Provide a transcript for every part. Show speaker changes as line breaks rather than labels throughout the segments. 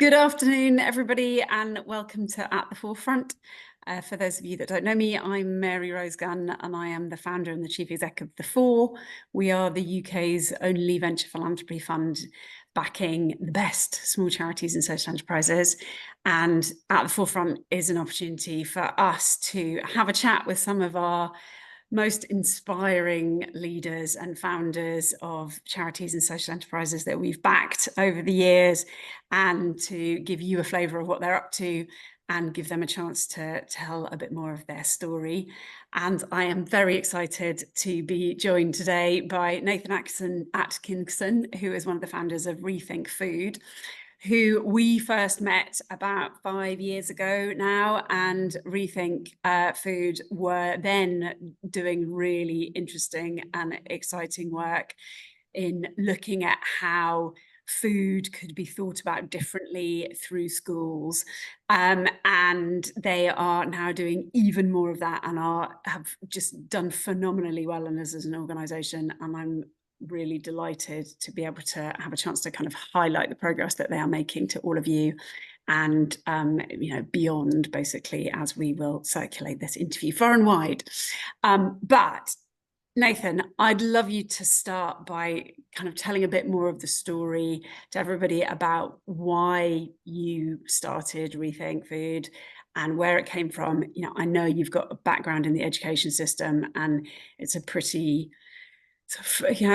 Good afternoon, everybody, and welcome to At the Forefront. For those of you that don't know me, I'm Mary Rose Gunn, and I am the founder and the chief exec of The Four. We are the UK's only venture philanthropy fund backing the best small charities and social enterprises. And At the Forefront is an opportunity for us to have a chat with some of our most inspiring leaders and founders of charities and social enterprises that we've backed over the years, and to give you a flavour of what they're up to and give them a chance to tell a bit more of their story. And I am very excited to be joined today by Nathan Atkinson, who is one of the founders of Rethink Food, who we first met about 5 years ago now, and Rethink Food were then doing really interesting and exciting work in looking at how food could be thought about differently through schools. And they are now doing even more of that and have just done phenomenally well in us as an organisation. And I'm really delighted to be able to have a chance to kind of highlight the progress that they are making to all of you, and beyond, basically, as we will circulate this interview far and wide. But Nathan, I'd love you to start by kind of telling a bit more of the story to everybody about why you started Rethink Food and where it came from. I know you've got a background in the education system, and it's a pretty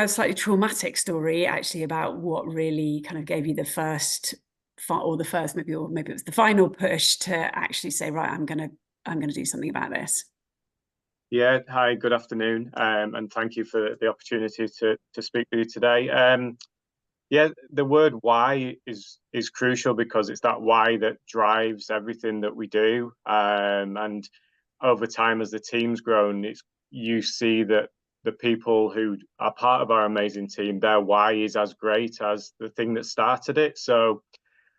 slightly traumatic story, actually, about what really kind of gave you the first, maybe it was the final push to actually say, right, I'm gonna do something about this.
Yeah, hi, good afternoon, and thank you for the opportunity to speak with you today. Yeah, the word why is crucial, because it's that why that drives everything that we do. And over time, as the team's grown, you see that the people who are part of our amazing team, their why is as great as the thing that started it. So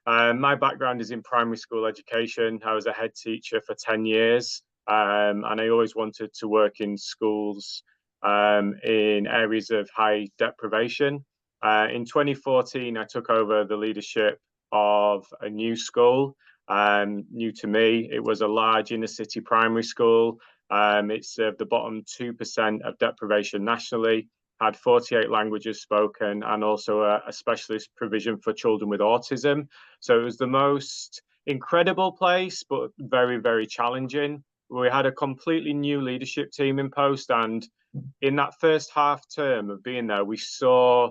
my background is in primary school education. I was a head teacher for 10 years. And I always wanted to work in schools in areas of high deprivation. In 2014, I took over the leadership of a new school, new to me. It was a large inner city primary school. It served the bottom 2% of deprivation nationally, had 48 languages spoken, and also a specialist provision for children with autism. So it was the most incredible place, but very, very challenging. We had a completely new leadership team in post, and in that first half term of being there, we saw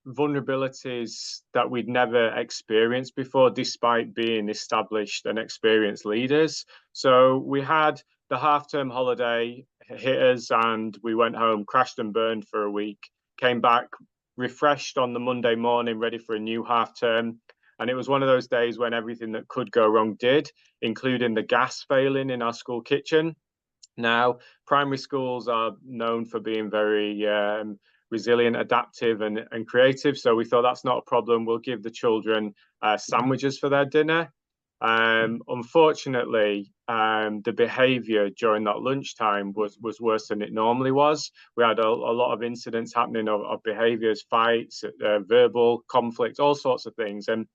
vulnerabilities that we'd never experienced before, despite being established and experienced leaders. So we had the half-term holiday hit us, and we went home, crashed and burned for a week, came back refreshed on the Monday morning, ready for a new half-term. And it was one of those days when everything that could go wrong did, including the gas failing in our school kitchen. Now, primary schools are known for being very resilient, adaptive, and creative. So we thought, that's not a problem. We'll give the children sandwiches for their dinner. Unfortunately, the behaviour during that lunchtime was worse than it normally was. We had a lot of incidents happening of behaviours, fights, verbal conflict, all sorts of things. And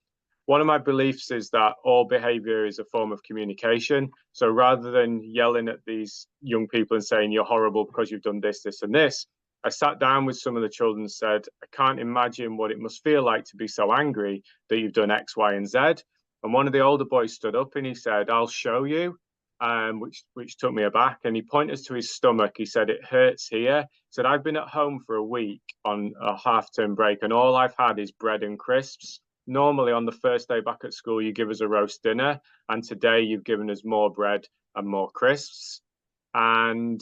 one of my beliefs is that all behavior is a form of communication. So rather than yelling at these young people and saying, you're horrible because you've done this, this, and this, I sat down with some of the children and said, I can't imagine what it must feel like to be so angry that you've done X, Y, and Z. And one of the older boys stood up and he said, I'll show you, which took me aback. And he pointed to his stomach. He said, it hurts here. He said, I've been at home for a week on a half-term break, and all I've had is bread and crisps. Normally, on the first day back at school, you give us a roast dinner, and today you've given us more bread and more crisps. And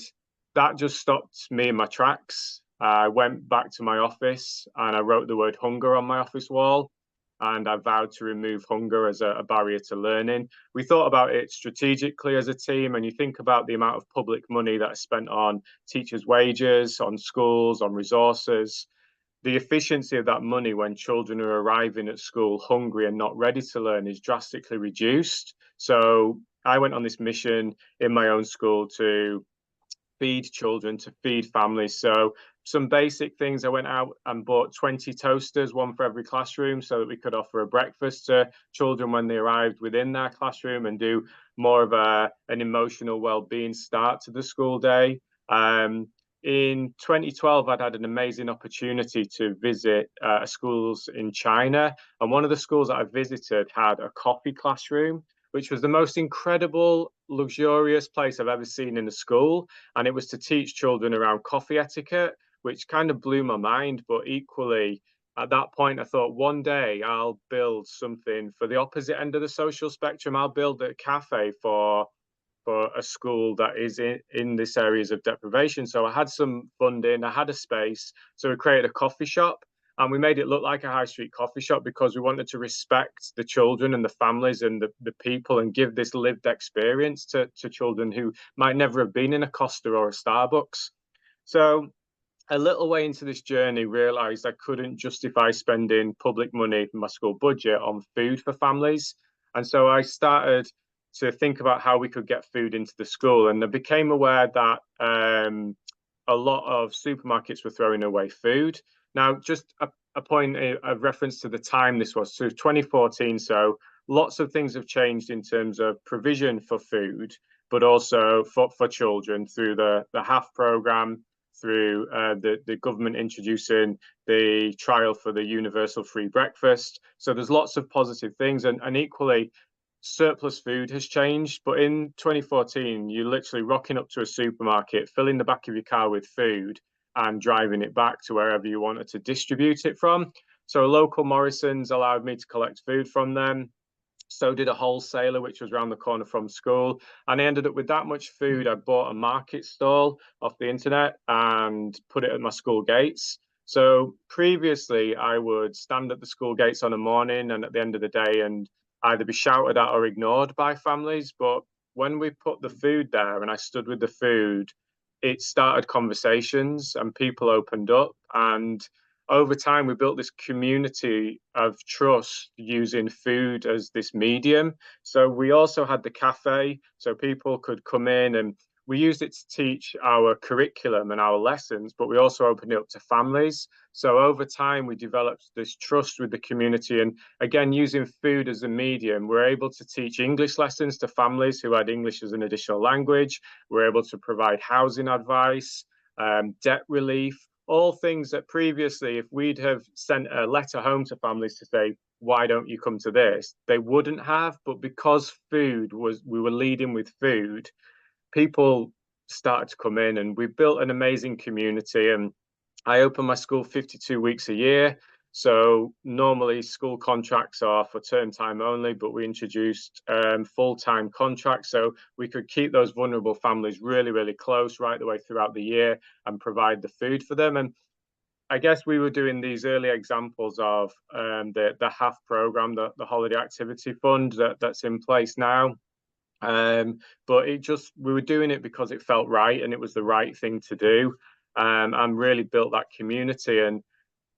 that just stopped me in my tracks. I went back to my office and I wrote the word hunger on my office wall, and I vowed to remove hunger as a barrier to learning. We thought about it strategically as a team, and you think about the amount of public money that is spent on teachers' wages, on schools, on resources. The efficiency of that money when children are arriving at school hungry and not ready to learn is drastically reduced. So I went on this mission in my own school to feed children, to feed families. So some basic things, I went out and bought 20 toasters, one for every classroom, so that we could offer a breakfast to children when they arrived within their classroom and do more of an emotional well-being start to the school day. In 2012, I'd had an amazing opportunity to visit schools in China. And one of the schools that I visited had a coffee classroom, which was the most incredible, luxurious place I've ever seen in a school. And it was to teach children around coffee etiquette, which kind of blew my mind. But equally, at that point, I thought one day I'll build something for the opposite end of the social spectrum. I'll build a cafe for a school that is in this areas of deprivation. So I had some funding, I had a space. So we created a coffee shop and we made it look like a high street coffee shop because we wanted to respect the children and the families and the people and give this lived experience to children who might never have been in a Costa or a Starbucks. So a little way into this journey, realized I couldn't justify spending public money from my school budget on food for families. And so I started to think about how we could get food into the school. And I became aware that a lot of supermarkets were throwing away food. Now, just a point of reference to the time this was, so 2014. So lots of things have changed in terms of provision for food, but also for children through the HAF program, through the government introducing the trial for the universal free breakfast. So there's lots of positive things, and equally, surplus food has changed. But in 2014, you're literally rocking up to a supermarket, filling the back of your car with food, and driving it back to wherever you wanted to distribute it from. So local Morrison's allowed me to collect food from them. So did a wholesaler, which was around the corner from school. And I ended up with that much food. I bought a market stall off the internet and put it at my school gates. So previously, I would stand at the school gates on a morning and at the end of the day and either be shouted at or ignored by families. But when we put the food there and I stood with the food, it started conversations and people opened up. And over time, we built this community of trust using food as this medium. So we also had the cafe, so people could come in and we used it to teach our curriculum and our lessons, but we also opened it up to families. So over time, we developed this trust with the community. And again, using food as a medium, we're able to teach English lessons to families who had English as an additional language. We're able to provide housing advice, debt relief, all things that previously, if we'd have sent a letter home to families to say, why don't you come to this? They wouldn't have, but because we were leading with food, people started to come in and we built an amazing community. And I open my school 52 weeks a year. So normally school contracts are for term time only, but we introduced full-time contracts so we could keep those vulnerable families really, really close right the way throughout the year and provide the food for them. And I guess we were doing these early examples of the HAF program, the Holiday Activity Fund that's in place now. But we were doing it because it felt right and it was the right thing to do, and really built that community. And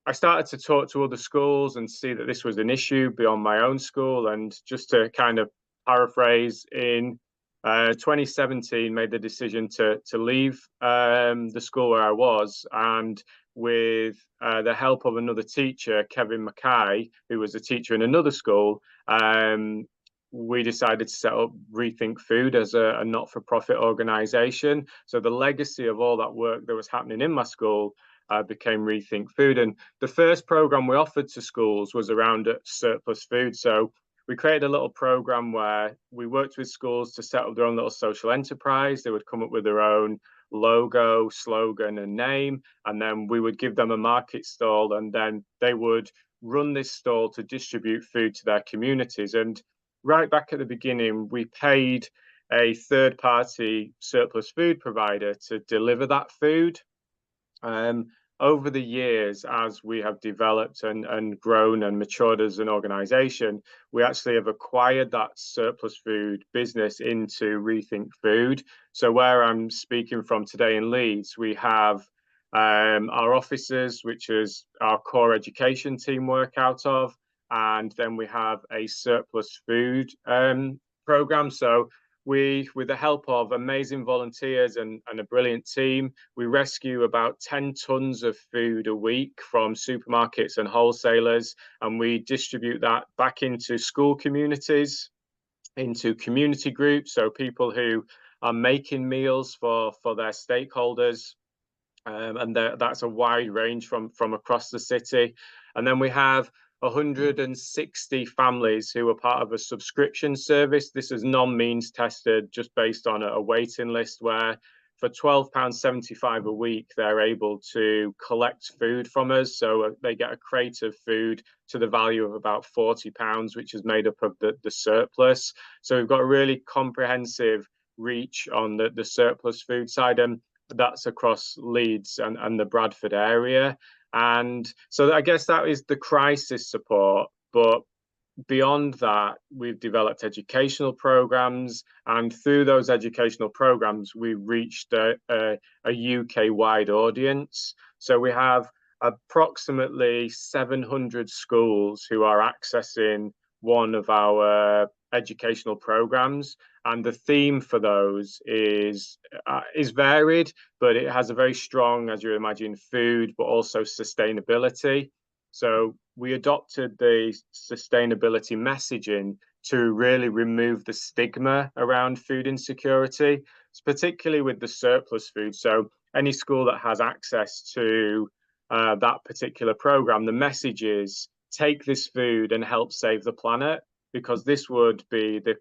I started to talk to other schools and see that this was an issue beyond my own school. And just to kind of paraphrase, in 2017, made the decision to leave the school where I was, and with the help of another teacher, Kevin Mackay, who was a teacher in another school, we decided to set up Rethink Food as a not-for-profit organization. So the legacy of all that work that was happening in my school became Rethink Food. And the first program we offered to schools was around surplus food. So we created a little program where we worked with schools to set up their own little social enterprise. They would come up with their own logo, slogan, and name. And then we would give them a market stall, and then they would run this stall to distribute food to their communities. And right back at the beginning, we paid a third-party surplus food provider to deliver that food. Over the years, as we have developed and grown and matured as an organization, we actually have acquired that surplus food business into Rethink Food. So where I'm speaking from today in Leeds, we have our offices, which is our core education team work out of. And then we have a surplus food program. So with the help of amazing volunteers and a brilliant team, we rescue about 10 tons of food a week from supermarkets and wholesalers, and we distribute that back into school communities, into community groups, so people who are making meals for their stakeholders, and that's a wide range from across the city. And then we have 160 families who are part of a subscription service. This is non-means tested, just based on a waiting list, where for £12.75 a week, they're able to collect food from us. So they get a crate of food to the value of about £40, which is made up of the surplus. So we've got a really comprehensive reach on the surplus food side. And that's across Leeds and the Bradford area. And so I guess that is the crisis support. But beyond that, we've developed educational programs. And through those educational programs, we've reached a UK-wide audience. So we have approximately 700 schools who are accessing one of our educational programs, and the theme for those is varied, but it has a very strong, as you imagine, food, but also sustainability. So we adopted the sustainability messaging to really remove the stigma around food insecurity, particularly with the surplus food. So any school that has access to that particular program, the message is take this food and help save the planet, because this would be the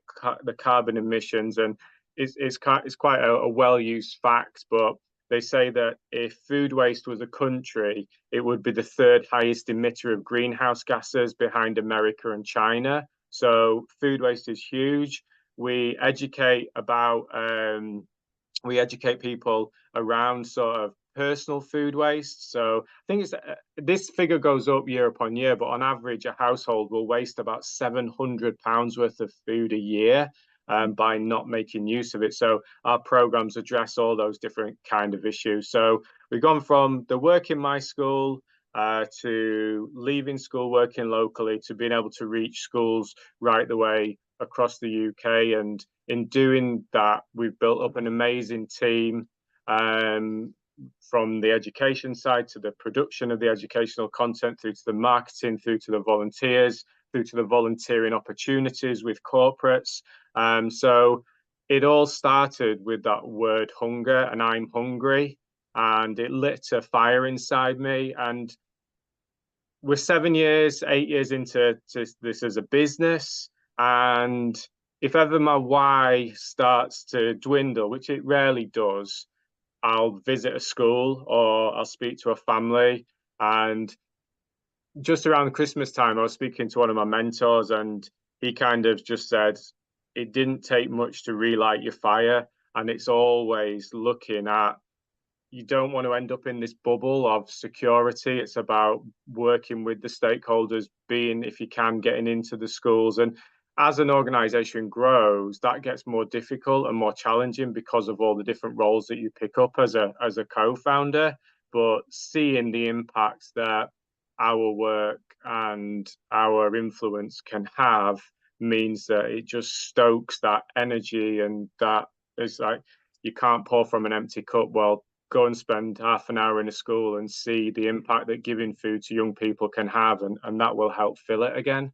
carbon emissions. And it's quite a well-used fact, but they say that if food waste was a country, it would be the third highest emitter of greenhouse gases behind America and China. So food waste is huge. We educate about we educate people around sort of personal food waste. So I think this figure goes up year upon year, but on average, a household will waste about £700 worth of food a year by not making use of it. So our programs address all those different kind of issues. So we've gone from the work in my school to leaving school, working locally, to being able to reach schools right the way across the UK. And in doing that, we've built up an amazing team, from the education side to the production of the educational content, through to the marketing, through to the volunteers, through to the volunteering opportunities with corporates. So it all started with that word hunger, and I'm hungry, and it lit a fire inside me. And we're 8 years into this as a business. And if ever my why starts to dwindle, which it rarely does, I'll visit a school or I'll speak to a family. And just around Christmas time, I was speaking to one of my mentors, and he kind of just said, it didn't take much to relight your fire. And it's always looking at, you don't want to end up in this bubble of security. It's about working with the stakeholders, being, if you can, getting into the schools. And as an organization grows, that gets more difficult and more challenging because of all the different roles that you pick up as a co-founder. But seeing the impacts that our work and our influence can have means that it just stokes that energy, and that it's like, you can't pour from an empty cup. Well, go and spend half an hour in a school and see the impact that giving food to young people can have, and that will help fill it again.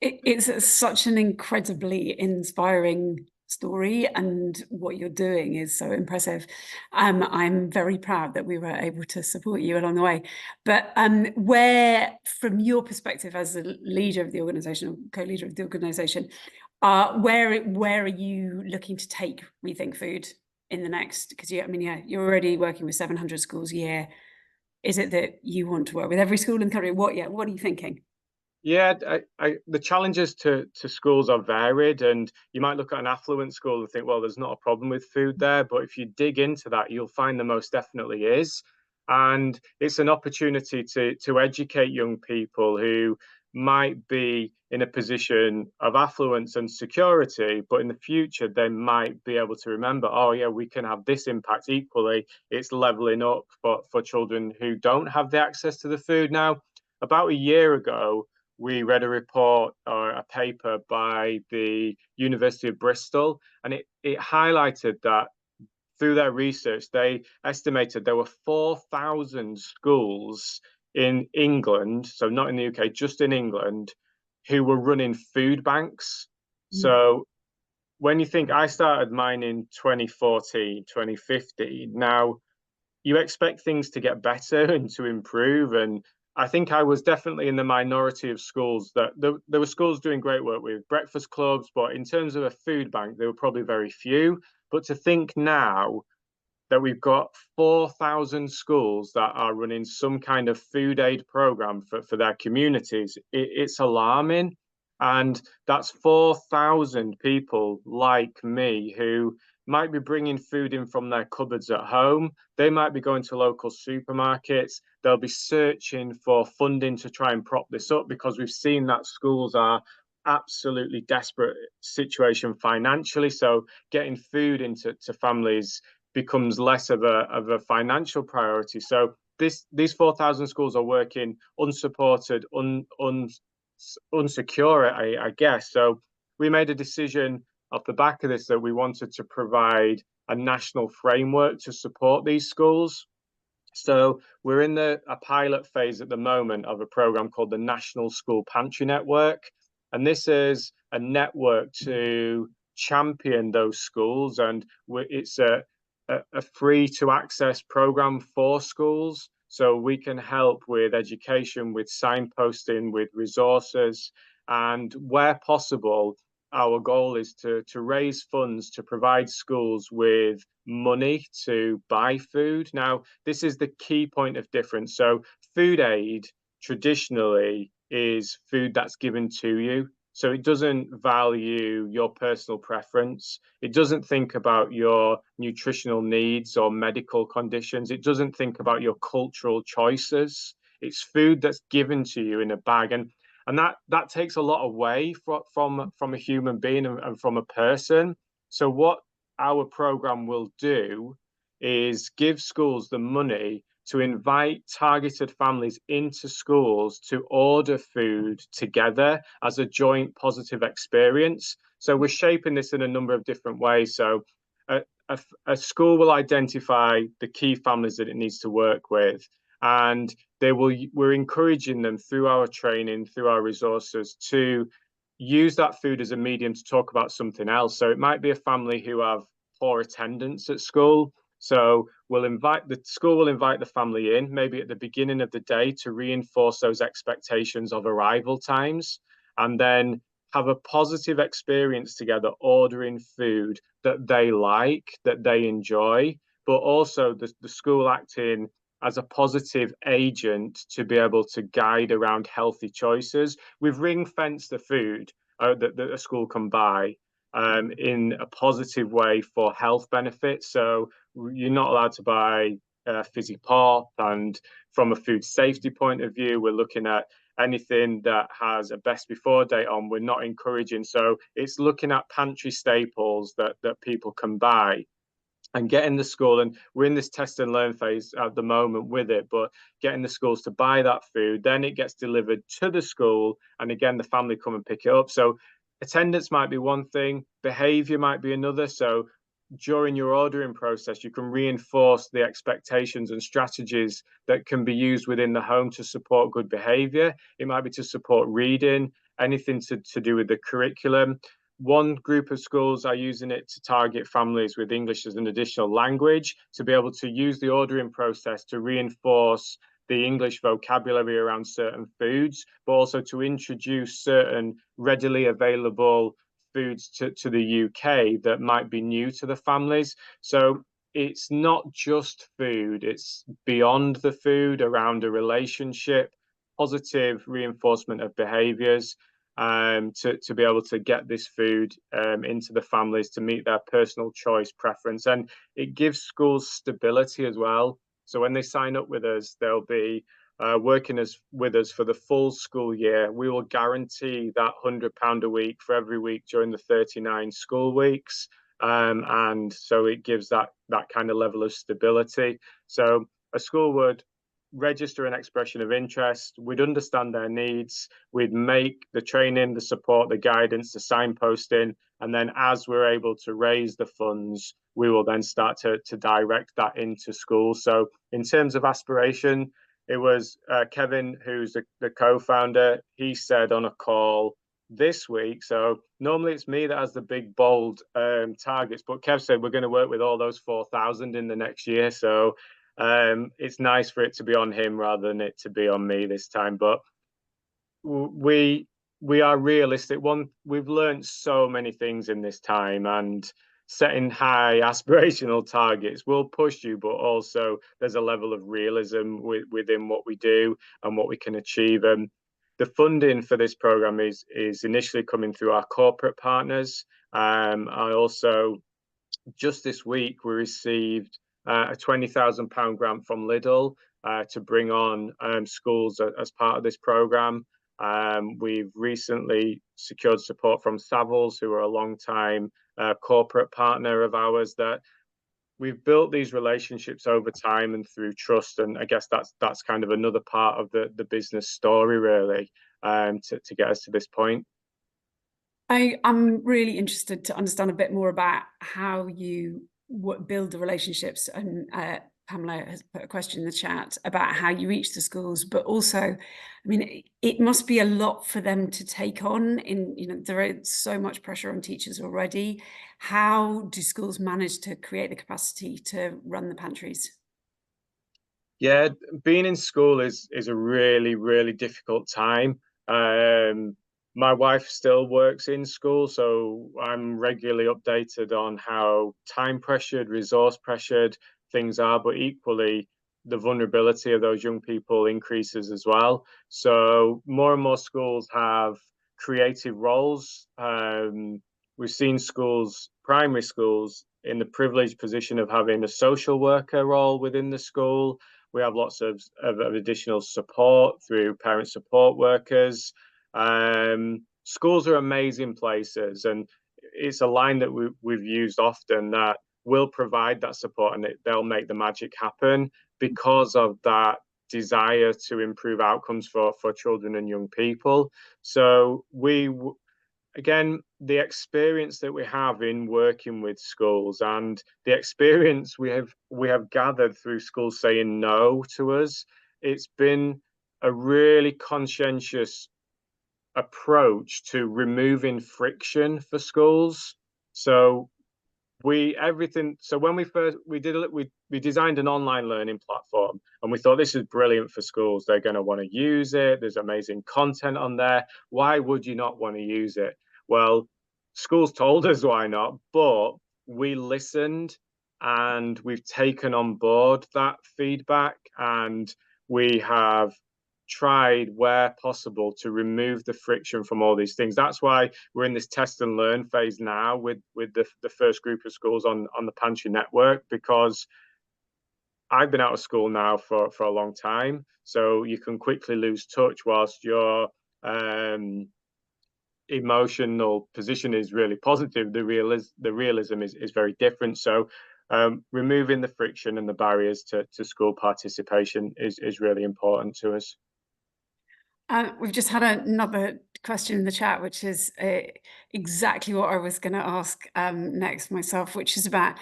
It's such an incredibly inspiring story, and what you're doing is so impressive. I'm very proud that we were able to support you along the way. But where, from your perspective as a leader of the organisation, or co-leader of the organisation, where are you looking to take Rethink Food in the next? Because you're already working with 700 schools a year. Is it that you want to work with every school in the country? What are you thinking?
Yeah, the challenges to schools are varied, and you might look at an affluent school and think, well, there's not a problem with food there. But if you dig into that, you'll find there most definitely is. And it's an opportunity to educate young people who might be in a position of affluence and security, but in the future, they might be able to remember, oh, yeah, we can have this impact equally. It's leveling up for children who don't have the access to the food. Now, about a year ago, we read a report, or a paper by the University of Bristol, and it highlighted that through their research, they estimated there were 4,000 schools in England, so not in the UK, just in England, who were running food banks. So when you think I started mine in 2014, 2015, now you expect things to get better and to improve. And I think I was definitely in the minority of schools that there were schools doing great work with breakfast clubs, but in terms of a food bank, there were probably very few. But to think now that we've got 4,000 schools that are running some kind of food aid program for their communities, it's alarming. And that's 4,000 people like me who might be bringing food in from their cupboards at home. They might be going to local supermarkets. They'll be searching for funding to try and prop this up because we've seen that schools are absolutely desperate situation financially. So getting food into families becomes less of a financial priority. So these 4,000 schools are working unsupported, unsecure, I guess. So we made a decision off the back of this that we wanted to provide a national framework to support these schools. So we're in a pilot phase at the moment of a program called the National School Pantry Network. And this is a network to champion those schools. And it's a free to access program for schools. So we can help with education, with signposting, with resources. And where possible, our goal is to raise funds to provide schools with money to buy food. Now, this is the key point of difference. So, food aid traditionally is food that's given to you. So, it doesn't value your personal preference. It doesn't think about your nutritional needs or medical conditions. It doesn't think about your cultural choices. It's food that's given to you in a bag. And that takes a lot away from a human being and from a person. So what our program will do is give schools the money to invite targeted families into schools to order food together as a joint positive experience. So we're shaping this in a number of different ways. So a school will identify the key families that it needs to work with, and we're encouraging them through our training, through our resources, to use that food as a medium to talk about something else. So it might be a family who have poor attendance at school. So the school will invite the family in, maybe at the beginning of the day, to reinforce those expectations of arrival times, and then have a positive experience together ordering food that they like, that they enjoy, but also the school acting as a positive agent to be able to guide around healthy choices. We've ring fenced the food that a school can buy in a positive way for health benefits. So you're not allowed to buy fizzy pop. And from a food safety point of view, we're looking at anything that has a best before date on, we're not encouraging. So it's looking at pantry staples that people can buy and getting the school, and we're in this test and learn phase at the moment with it, but getting the schools to buy that food, then it gets delivered to the school, and again the family come and pick it up. So attendance might be one thing, behavior might be another. So during your ordering process, you can reinforce the expectations and strategies that can be used within the home to support good behavior. It might be to support reading, anything to do with the curriculum. One group of schools are using it to target families with English as an additional language, to be able to use the ordering process to reinforce the English vocabulary around certain foods, but also to introduce certain readily available foods to the UK that might be new to the families. So it's not just food, it's beyond the food, around a relationship, positive reinforcement of behaviors, to be able to get this food into the families to meet their personal choice preference. And it gives schools stability as well. So when they sign up with us, they'll be working with us for the full school year. We will guarantee that £100 a week for every week during the 39 school weeks. And so it gives that kind of level of stability. So a school would register an expression of interest, we'd understand their needs, we'd make the training, the support, the guidance, the signposting, and then as we're able to raise the funds, we will then start to direct that into schools. So in terms of aspiration, it was Kevin, who's the co-founder, he said on a call this week. So normally it's me that has the big, bold targets, but Kev said we're going to work with all those 4,000 in the next year. So it's nice for it to be on him rather than it to be on me this time. But we we are realistic. We've learned so many things in this time, and setting high aspirational targets will push you, but also there's a level of realism within what we do and what we can achieve. And the funding for this program is initially coming through our corporate partners. I also just this week we received a £20,000 grant from Lidl to bring on schools as part of this program. We've recently secured support from Savills, who are a long-time corporate partner of ours. That we've built these relationships over time and through trust, and I guess that's kind of another part of the business story, really, to get us to this point.
I'm really interested to understand a bit more about how you build the relationships. And Pamela has put a question in the chat about how you reach the schools, but also, I mean, it must be a lot for them to take on. There is so much pressure on teachers already. How do schools manage to create the capacity to run the pantries?
Yeah, being in school is a really, really difficult time. My wife still works in school, so I'm regularly updated on how time pressured, resource pressured things are, but equally the vulnerability of those young people increases as well. So more and more schools have creative roles. We've seen schools, primary schools, in the privileged position of having a social worker role within the school. We have lots of additional support through parent support workers. Schools are amazing places, and it's a line that we've used often, that will provide that support and they'll make the magic happen because of that desire to improve outcomes for children and young people. So again, the experience that we have in working with schools and the experience we have gathered through schools saying no to us, it's been a really conscientious approach to removing friction for schools. So when we designed an online learning platform, and we thought this is brilliant for schools. They're going to want to use it. There's amazing content on there. Why would you not want to use it? Well, schools told us why not, but we listened and we've taken on board that feedback, and we have tried where possible to remove the friction from all these things. That's why we're in this test and learn phase now with the first group of schools on the pantry network, because I've been out of school now for a long time, so you can quickly lose touch whilst your emotional position is really positive. The realism is very different. So removing the friction and the barriers to school participation is really important to us.
We've just had another question in the chat, which is exactly what I was going to ask next myself, which is about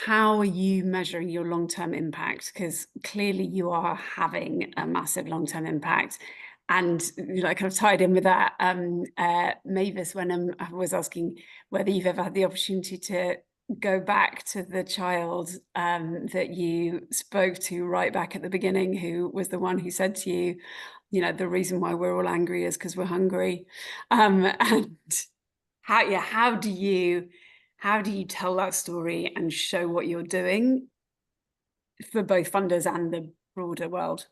how are you measuring your long-term impact? Because clearly you are having a massive long-term impact. And kind of tied in with that, Mavis Wenham was asking whether you've ever had the opportunity to go back to the child that you spoke to right back at the beginning, who was the one who said to you, the reason why we're all angry is because we're hungry. And how do you tell that story and show what you're doing for both funders and the broader world?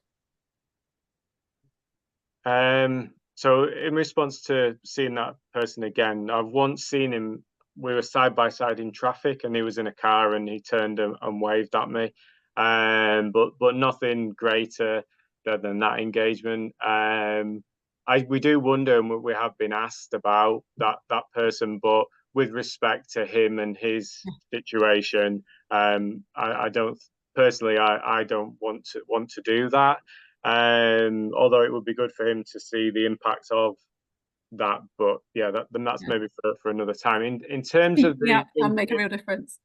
So in response to seeing that person again, I've once seen him. We were side by side in traffic, and he was in a car, and he turned and waved at me. But nothing greater than that engagement. We do wonder, and we have been asked about that person, but with respect to him and his situation, I don't personally, I don't want to do that. Although it would be good for him to see the impact of that. But yeah, then that's
Yeah.
maybe for another time. In terms of
Speaking up can make a real difference.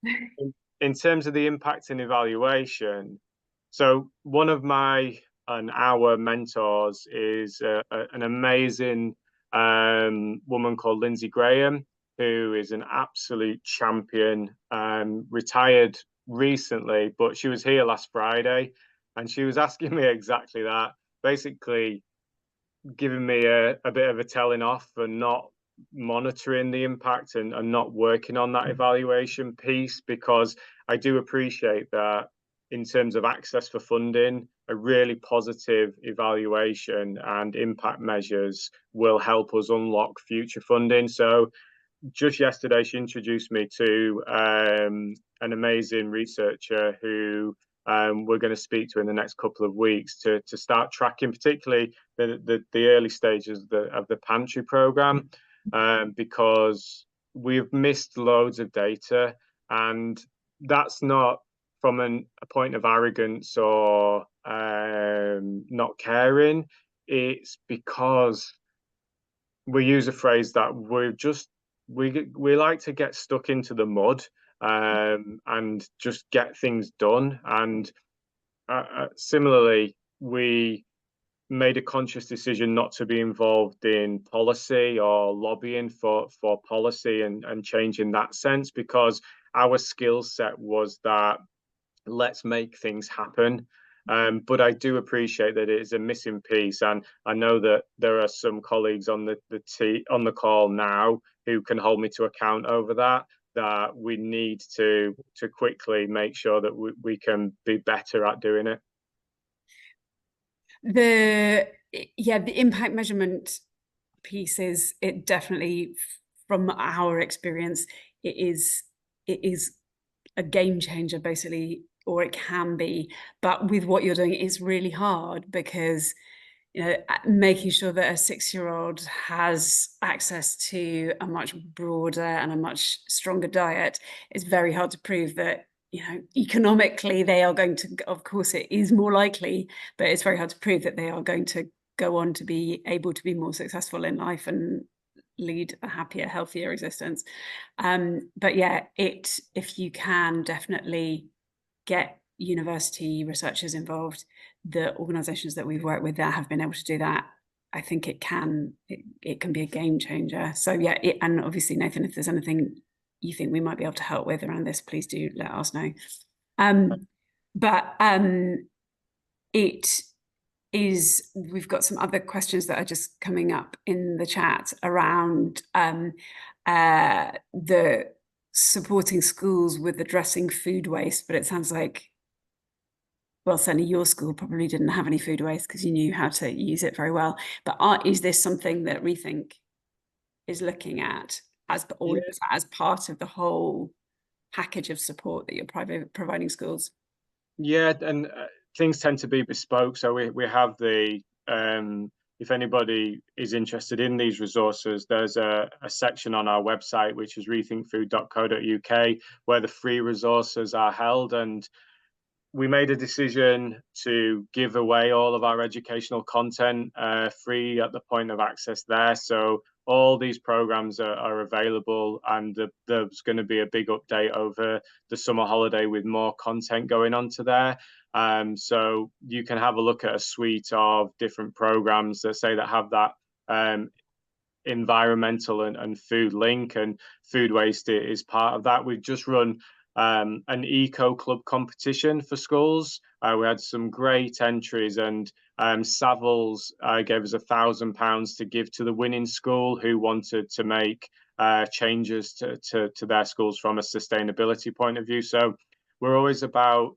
in terms of the impact and evaluation, so one of my and our mentors is an amazing woman called Lindsay Graham, who is an absolute champion, retired recently, but she was here last Friday and she was asking me exactly that. Basically, giving me a bit of a telling off for not monitoring the impact and not working on that evaluation piece, because I do appreciate that in terms of access for funding, a really positive evaluation and impact measures will help us unlock future funding. So just yesterday, she introduced me to an amazing researcher who we're going to speak to in the next couple of weeks to start tracking, particularly the early stages of the pantry program, because we've missed loads of data, and that's not from a point of arrogance or not caring. It's because we use a phrase that we like to get stuck into the mud and just get things done. And similarly, we made a conscious decision not to be involved in policy or lobbying for policy and change in that sense, because our skill set was that let's make things happen. But I do appreciate that it is a missing piece, and I know that there are some colleagues on on the call now who can hold me to account over that. That we need to quickly make sure that we can be better at doing it.
The yeah, the impact measurement piece is it definitely, from our experience, it is a game changer basically, or it can be. But with what you're doing, it's really hard because making sure that a 6-year-old has access to a much broader and a much stronger diet is very hard to prove that economically they are going to, of course it is more likely, but it's very hard to prove that they are going to go on to be able to be more successful in life and lead a happier, healthier existence. But yeah, if you can definitely get university researchers involved, the organizations that we've worked with that have been able to do that, I think it can be a game changer. So yeah, and obviously, Nathan, if there's anything you think we might be able to help with around this, please do let us know. But it is, we've got some other questions that are just coming up in the chat around the supporting schools with addressing food waste, but it sounds like, well, certainly your school probably didn't have any food waste because you knew how to use it very well. But is this something that Rethink is looking at as part of the whole package of support that you're providing schools?
Yeah, and things tend to be bespoke. So we have if anybody is interested in these resources, there's a section on our website, which is rethinkfood.co.uk, where the free resources are held. And we made a decision to give away all of our educational content free at the point of access there. So all these programs are available, and there's going to be a big update over the summer holiday with more content going onto there. So you can have a look at a suite of different programs that have that environmental and food link, and food waste is part of that. We've just run an eco club competition for schools. We had some great entries, and Savills gave us £1,000 to give to the winning school who wanted to make changes to their schools from a sustainability point of view. So we're always about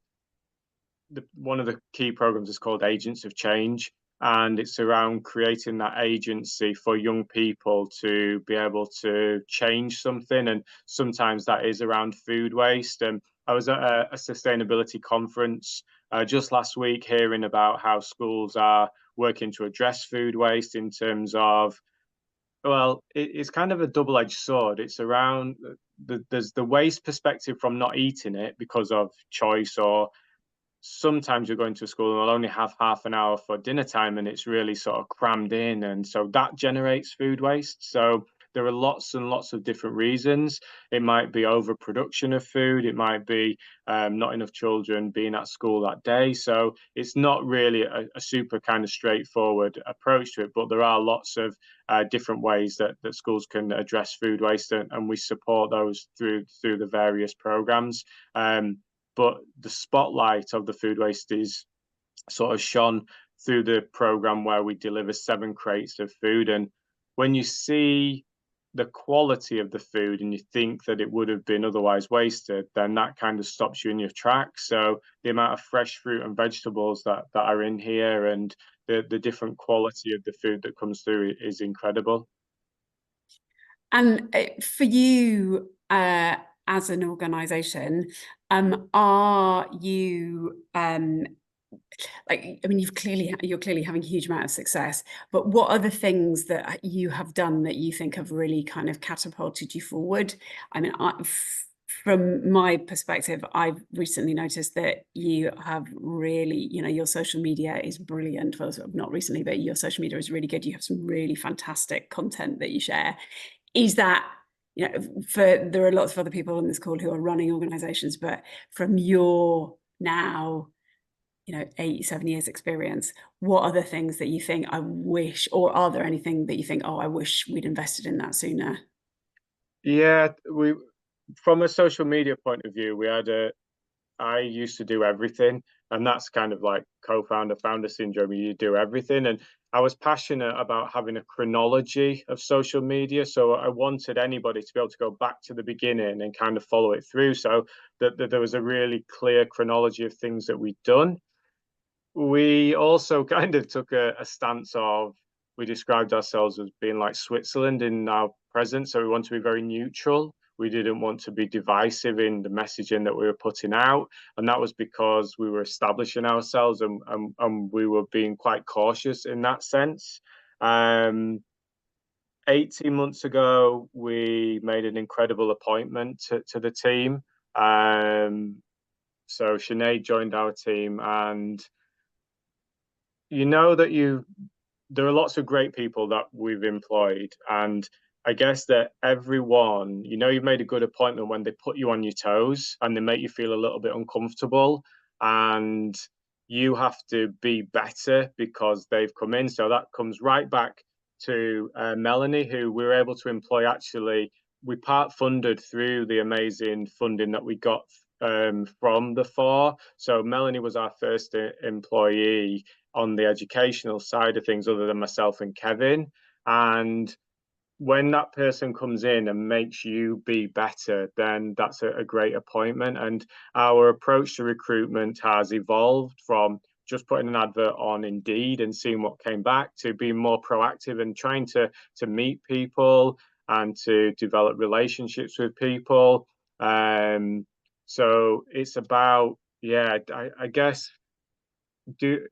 one of the key programs is called Agents of Change, and it's around creating that agency for young people to be able to change something, and sometimes that is around food waste. And I was at a sustainability conference just last week hearing about how schools are working to address food waste in terms of, well, it's kind of a double-edged sword. It's around there's the waste perspective from not eating it because of choice or sometimes you're going to school and they'll only have half an hour for dinner time and it's really sort of crammed in. And so that generates food waste. So there are lots and lots of different reasons. It might be overproduction of food. It might be not enough children being at school that day. So it's not really a super kind of straightforward approach to it, but there are lots of different ways that schools can address food waste, and we support those through the various programs. But the spotlight of the food waste is sort of shone through the program where we deliver 7 crates of food. And when you see the quality of the food and you think that it would have been otherwise wasted, then that kind of stops you in your tracks. So the amount of fresh fruit and vegetables that are in here and the different quality of the food that comes through is incredible.
And for you, as an organisation, are you like, I mean, you're clearly having a huge amount of success, but what are the things that you have done that you think have really kind of catapulted you forward? I mean, from my perspective, I've recently noticed that you have really, your social media is brilliant. Well, not recently, but your social media is really good. You have some really fantastic content that you share. Is that, there are lots of other people on this call who are running organizations, but from your now 7 years experience, what are the things that you think I wish, or are there anything that you think, oh, I wish we'd invested in that sooner?
Yeah, we from a social media point of view, I used to do everything, and that's kind of like co-founder founder syndrome. You do everything, and I was passionate about having a chronology of social media. So I wanted anybody to be able to go back to the beginning and kind of follow it through, so that there was a really clear chronology of things that we'd done. We also kind of took a stance of we described ourselves as being like Switzerland in our present. So we want to be very neutral. We didn't want to be divisive in the messaging that we were putting out. And that was because we were establishing ourselves and we were being quite cautious in that sense. 18 months ago, we made an incredible appointment to the team. So Sinead joined our team, and you know that there are lots of great people that we've employed, and I guess that everyone, you've made a good appointment when they put you on your toes and they make you feel a little bit uncomfortable, and you have to be better because they've come in. So that comes right back to Melanie, who we were able to employ. Actually, we part funded through the amazing funding that we got from the four. So Melanie was our first employee on the educational side of things, other than myself and Kevin. And when that person comes in and makes you be better, then that's a great appointment. And our approach to recruitment has evolved from just putting an advert on Indeed and seeing what came back to being more proactive and trying to meet people and to develop relationships with people. So it's about, yeah, I guess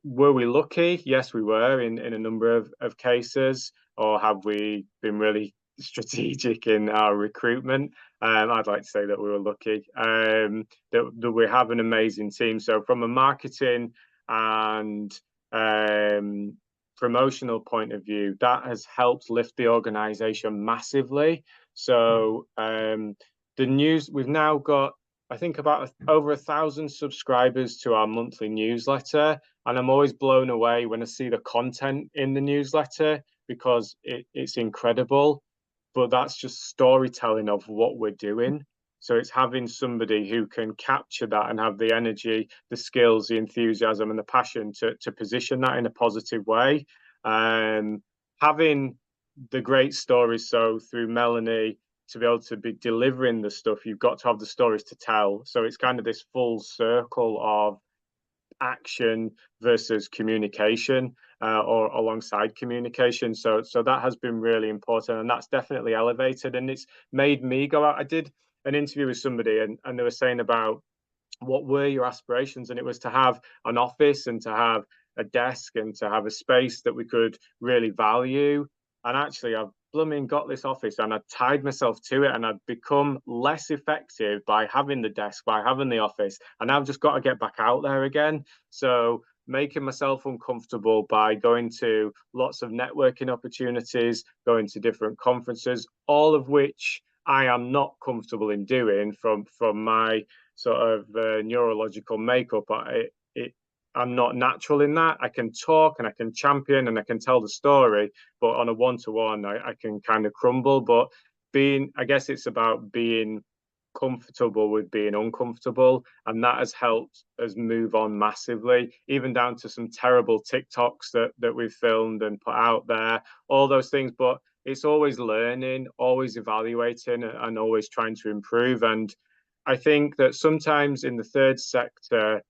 were we lucky? Yes, we were in a number of cases, or have we been really strategic in our recruitment? I'd like to say that we were lucky. That we have an amazing team. So from a marketing and promotional point of view, that has helped lift the organization massively. So the news, we've now got, I think, about over 1,000 subscribers to our monthly newsletter. And I'm always blown away when I see the content in the newsletter because it's incredible. But that's just storytelling of what we're doing. So it's having somebody who can capture that and have the energy, the skills, the enthusiasm, and the passion to position that in a positive way. Having the great stories, so through Melanie, to be able to be delivering the stuff, you've got to have the stories to tell. So it's kind of this full circle of action versus communication, or alongside communication. So that has been really important, and that's definitely elevated, and it's made me go out. I did an interview with somebody, and they were saying about what were your aspirations, and it was to have an office and to have a desk and to have a space that we could really value. And actually, I've blooming got this office and I tied myself to it and I'd become less effective by having the desk, by having the office. And I've just got to get back out there again. So making myself uncomfortable by going to lots of networking opportunities, going to different conferences, all of which I am not comfortable in doing from my sort of neurological makeup. I'm not natural in that. I can talk and I can champion and I can tell the story, but on a one-to-one, I can kind of crumble. But I guess it's about being comfortable with being uncomfortable, and that has helped us move on massively, even down to some terrible TikToks that we've filmed and put out there, all those things. But it's always learning, always evaluating, and always trying to improve. And I think that sometimes in the third sector,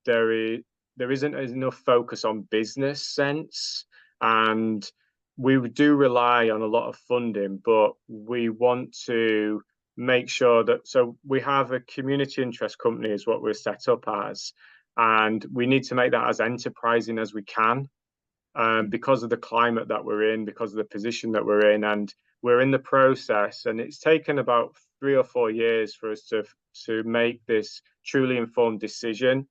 there is there isn't enough focus on business sense, and we do rely on a lot of funding, but we want to make sure that so we have a community interest company is what we're set up as, and we need to make that as enterprising as we can, because of the climate that we're in, because of the position that we're in, and we're in the process, and it's taken about 3 or 4 years for us to make this truly informed decision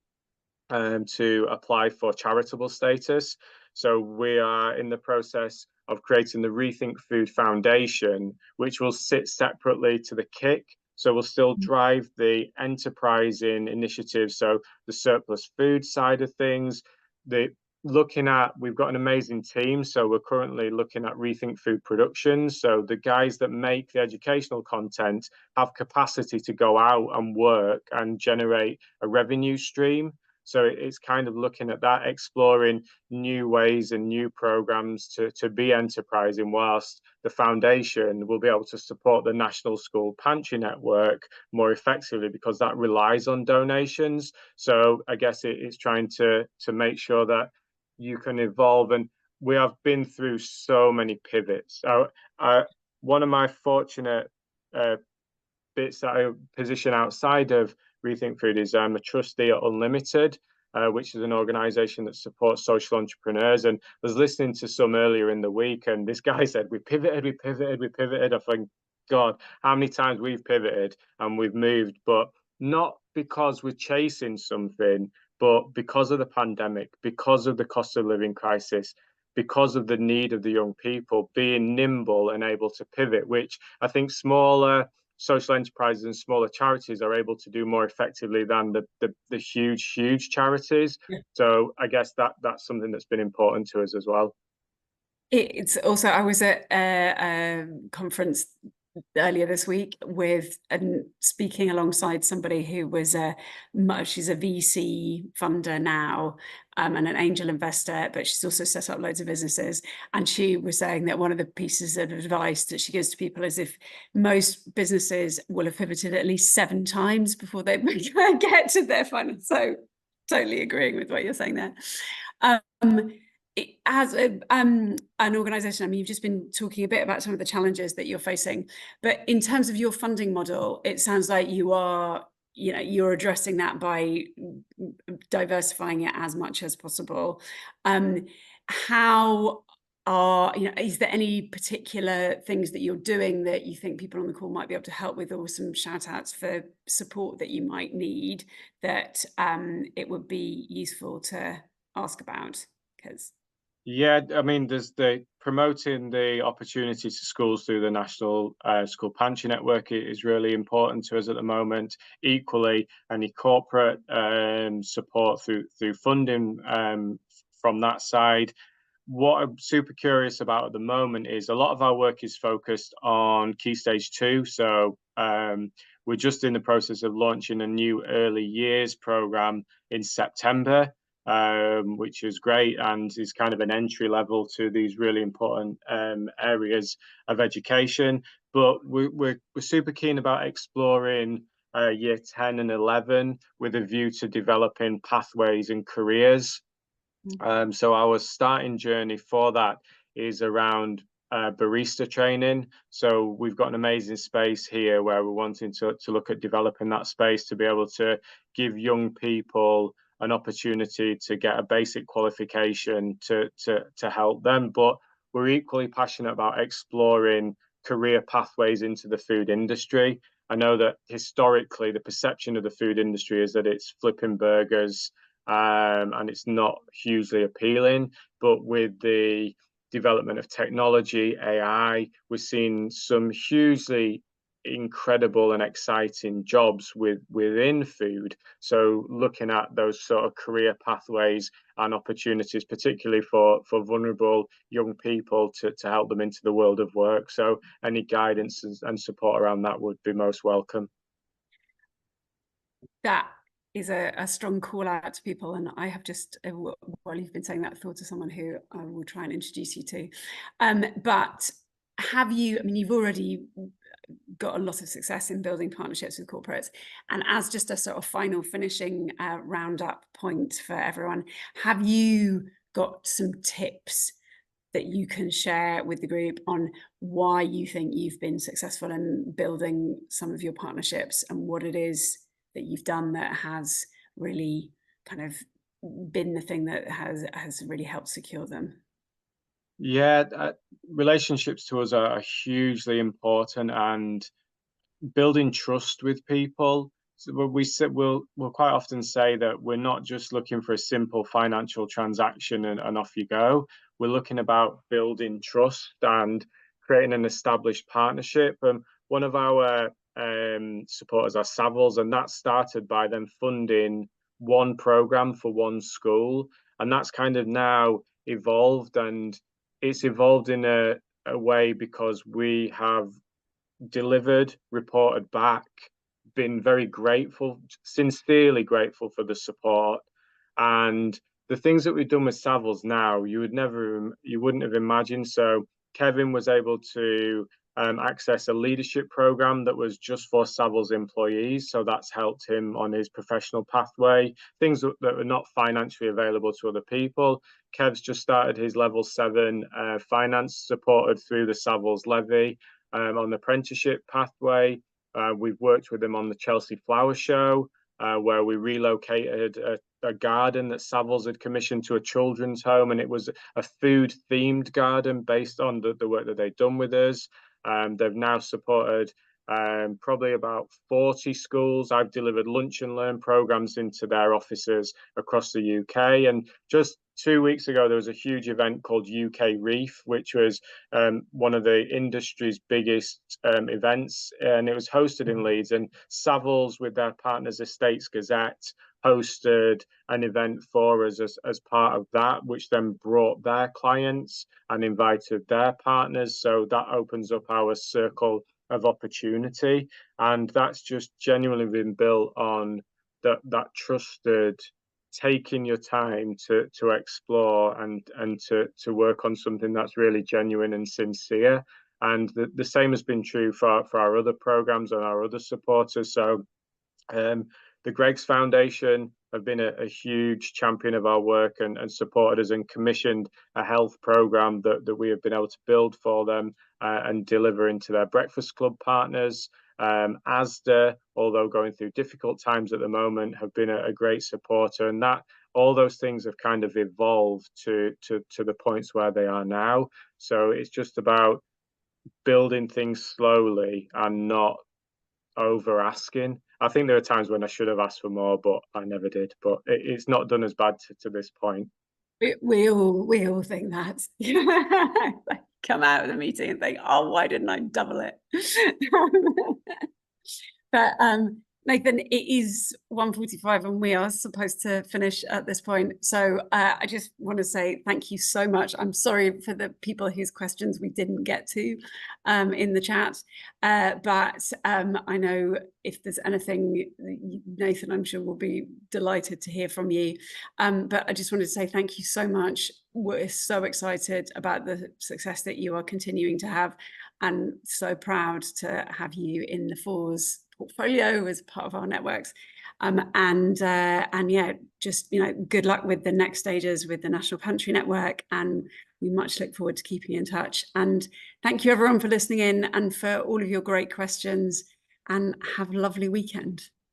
to apply for charitable status. So we are in the process of creating the Rethink Food Foundation, which will sit separately to the KIC. So we'll still drive the enterprising initiatives, so the surplus food side of things, we've got an amazing team. So we're currently looking at Rethink Food Productions. So the guys that make the educational content have capacity to go out and work and generate a revenue stream. So it's kind of looking at that, exploring new ways and new programs to be enterprising, whilst the foundation will be able to support the National School Pantry Network more effectively, because that relies on donations. So I guess it's trying to make sure that you can evolve. And we have been through so many pivots. One of my fortunate bits that I position outside of Rethink Food is I'm a trustee at Unlimited, which is an organization that supports social entrepreneurs. And I was listening to some earlier in the week, and this guy said, we pivoted, we pivoted, we pivoted. I think, God, how many times we've pivoted and we've moved, but not because we're chasing something, but because of the pandemic, because of the cost of living crisis, because of the need of the young people, being nimble and able to pivot, which I think smaller social enterprises and smaller charities are able to do more effectively than the huge charities. Yeah. So I guess that's something that's been important to us as well.
It's also, I was at a conference earlier this week with and speaking alongside somebody who was she's a VC funder now, and an angel investor, but she's also set up loads of businesses. And she was saying that one of the pieces of advice that she gives to people is, if most businesses will have pivoted at least 7 times before they get to their final. So totally agreeing with what you're saying there. As an organization, I mean, you've just been talking a bit about some of the challenges that you're facing, but in terms of your funding model, it sounds like you're addressing that by diversifying it as much as possible. How is there any particular things that you're doing that you think people on the call might be able to help with, or some shout outs for support that you might need that it would be useful to ask about? Because
yeah, I mean, there's the promoting the opportunity to schools through the National School Pantry Network is really important to us at the moment. Equally, any corporate support through funding from that side. What I'm super curious about at the moment is a lot of our work is focused on Key Stage 2. So we're just in the process of launching a new early years program in September, which is great and is kind of an entry level to these really important areas of education. But we're super keen about exploring year 10 and 11 with a view to developing pathways and careers. So our starting journey for that is around barista training. So we've got an amazing space here where we're wanting to look at developing that space to be able to give young people an opportunity to get a basic qualification to help them. But we're equally passionate about exploring career pathways into the food industry. I know that historically the perception of the food industry is that it's flipping burgers, and it's not hugely appealing. But with the development of technology, AI, we're seeing some hugely incredible and exciting jobs within food. So looking at those sort of career pathways and opportunities, particularly for vulnerable young people to help them into the world of work. So any guidance and support around that would be most welcome.
That is a strong call out to people, and I have just, while you've been saying that, thought of someone who I will try and introduce you to. But have you, I mean, you've already got a lot of success in building partnerships with corporates, and as just a sort of final finishing roundup point for everyone, have you got some tips that you can share with the group on why you think you've been successful in building some of your partnerships, and what it is that you've done that has really kind of been the thing that has really helped secure them?
Yeah, relationships to us are hugely important, and building trust with people. So we'll quite often say that we're not just looking for a simple financial transaction and off you go. We're looking about building trust and creating an established partnership. And one of our supporters are Savills, and that started by them funding one program for one school, and that's kind of now evolved, and it's evolved in a way because we have delivered, reported back, been very grateful, sincerely grateful for the support. And the things that we've done with Savills now, you wouldn't have imagined. So Kevin was able to access a leadership program that was just for Savills employees. So that's helped him on his professional pathway, things that were not financially available to other people. Kev's just started his level 7 finance supported through the Savills levy on the apprenticeship pathway. We've worked with them on the Chelsea Flower Show, where we relocated a garden that Savills had commissioned to a children's home, and it was a food-themed garden based on the work that they'd done with us. They've now supported probably about 40 schools. I've delivered lunch and learn programs into their offices across the UK. And just 2 weeks ago, there was a huge event called UK Reef, which was one of the industry's biggest events, and it was hosted in Leeds. And Savills, with their partners Estates Gazette, hosted an event for us as part of that, which then brought their clients and invited their partners. So that opens up our circle of opportunity, and that's just genuinely been built on that trusted taking your time to explore and to work on something that's really genuine and sincere. And the same has been true for our other programs and our other supporters. So the Greggs Foundation have been a huge champion of our work and supported us and commissioned a health program that we have been able to build for them and deliver into their Breakfast Club partners. ASDA, although going through difficult times at the moment, have been a great supporter, and that all those things have kind of evolved to the points where they are now. So it's just about building things slowly and not over asking. I think there are times when I should have asked for more, but I never did. But it's not done as bad to this point.
We all think that. Come out of the meeting and think, oh, why didn't I double it? But Nathan, it is 1:45 and we are supposed to finish at this point. So I just want to say thank you so much. I'm sorry for the people whose questions we didn't get to in the chat. But I know if there's anything, Nathan, I'm sure will be delighted to hear from you. But I just wanted to say thank you so much. We're so excited about the success that you are continuing to have, and so proud to have you in the Fours portfolio as part of our networks. And yeah, just good luck with the next stages with the National Pantry Network, and we much look forward to keeping in touch. And thank you everyone for listening in and for all of your great questions, and have a lovely weekend.